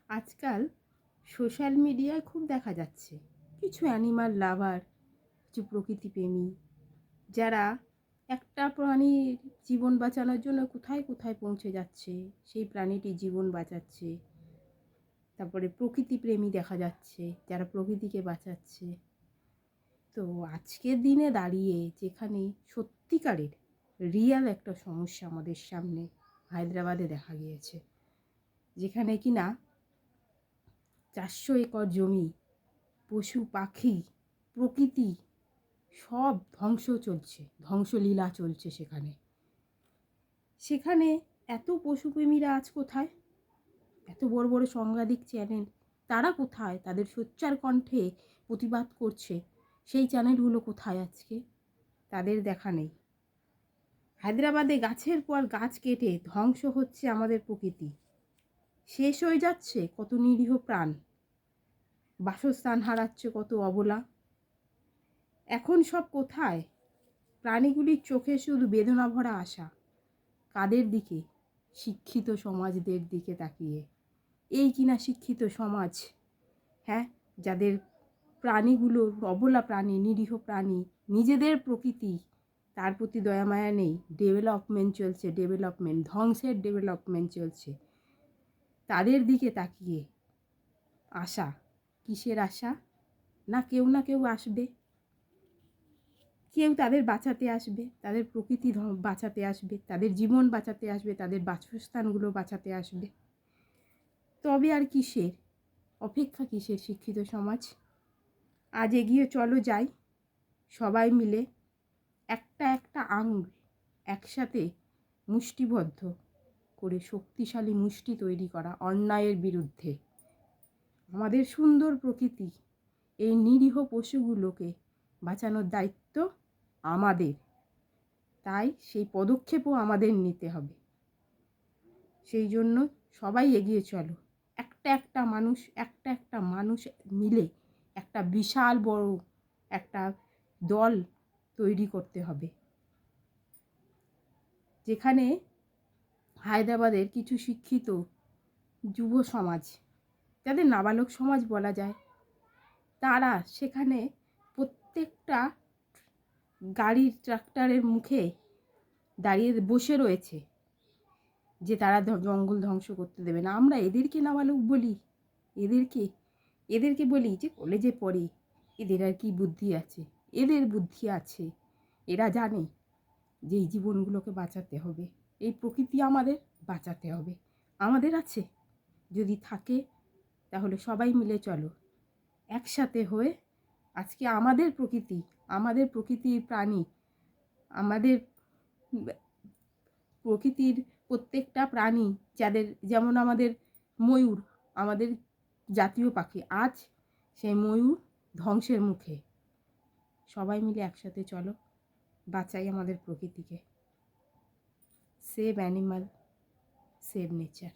আজকাল সোশ্যাল মিডিয়ায় খুব দেখা যাচ্ছে কিছু অ্যানিমাল লাভার, কিছু প্রকৃতিপ্রেমী যারা একটা প্রাণীর জীবন বাঁচানোর জন্য কোথায় কোথায় পৌঁছে যাচ্ছে, সেই প্রাণীটির জীবন বাঁচাচ্ছে। তারপরে প্রকৃতিপ্রেমী দেখা যাচ্ছে যারা প্রকৃতিকে বাঁচাচ্ছে। তো আজকের দিনে দাঁড়িয়ে যেখানে সত্যিকারের রিয়াল একটা সমস্যা আমাদের সামনে হায়দ্রাবাদে দেখা গিয়েছে, যেখানে কিনা 400 একর জমি, পশু পাখি, প্রকৃতি সব ধ্বংস চলছে, ধ্বংসলীলা চলছে। সেখানে এত পশুপ্রেমীরা আজ কোথায়? এত বড় বড় সাংবাদিক চ্যানেল, তারা কোথায়? তাদের সোচ্চার কণ্ঠে প্রতিবাদ করছে, সেই চ্যানেলগুলো কোথায় আজকে? তাদের দেখা নেই। হায়দ্রাবাদে গাছের পর গাছ কেটে ধ্বংস হচ্ছে আমাদের প্রকৃতি, শেষ হয়ে যাচ্ছে কত নিরীহ প্রাণ, বাসস্থান হারাচ্ছে কত অবলা। এখন সব কোথায়? প্রাণীগুলির চোখে শুধু বেদনা ভরা আশা। কাদের দিকে? শিক্ষিত সমাজদের দিকে তাকিয়ে। এই কিনা শিক্ষিত সমাজ, হ্যাঁ, যাদের প্রাণীগুলো অবলা প্রাণী, নিরীহ প্রাণী, নিজেদের প্রকৃতি, তার প্রতি দয়া মায়া নেই। ডেভেলপমেন্ট চলছে, ডেভেলপমেন্ট, ধ্বংসের ডেভেলপমেন্ট চলছে। তাদের দিকে তাকিয়ে আশা, কিসের আশা? না কেউ আসবে, কেউ তাদের বাঁচাতে আসবে, তাদের প্রকৃতি বাঁচাতে আসবে, তাদের জীবন বাঁচাতে আসবে, তাদের বাসস্থানগুলো বাঁচাতে আসবে। তবে আর কিসের অপেক্ষা, কিসের শিক্ষিত সমাজ? আজ এগিয়ে চলো যাই, সবাই মিলে একটা একটা আঙুল একসাথে মুষ্টিবদ্ধ করে শক্তিশালী মুষ্টি তৈরি করা অন্যায়ের বিরুদ্ধে। আমাদের সুন্দর প্রকৃতি, এই নিরীহ পশুগুলোকে বাঁচানোর দায়িত্ব আমাদের। তাই সেই পদক্ষেপও আমাদের নিতে হবে। সেই জন্য সবাই এগিয়ে চলো, একটা একটা মানুষ মিলে একটা বিশাল বড় একটা দল তৈরি করতে হবে, যেখানে হায়দ্রাবাদের কিছু শিক্ষিত যুব সমাজ, যাদের নাবালক সমাজ বলা যায়, তারা সেখানে প্রত্যেকটা গাড়ির ট্রাক্টরের মুখে দাঁড়িয়ে বসে রয়েছে যে তারা জঙ্গল ধ্বংস করতে দেবে না। আমরা এদেরকে নাবালক বলি, এদেরকে বলি যে কলেজে পড়ে, এদের আর কি বুদ্ধি আছে? এদের বুদ্ধি আছে, এরা জানে যে এই জীবনগুলোকে বাঁচাতে হবে, এই প্রকৃতি আমাদের বাঁচাতে হবে। আমাদের আছে, যদি থাকে তাহলে সবাই মিলে চলো একসাথে হয়ে আজকে আমাদের প্রকৃতির প্রাণী, আমাদের প্রকৃতির প্রত্যেকটা প্রাণী, যেমন আমাদের ময়ূর, আমাদের জাতীয় পাখি, আজ সেই ময়ূর ধ্বংসের মুখে। সবাই মিলে একসাথে চলো, বাঁচাই আমাদের প্রকৃতিকে। Save animal, save nature.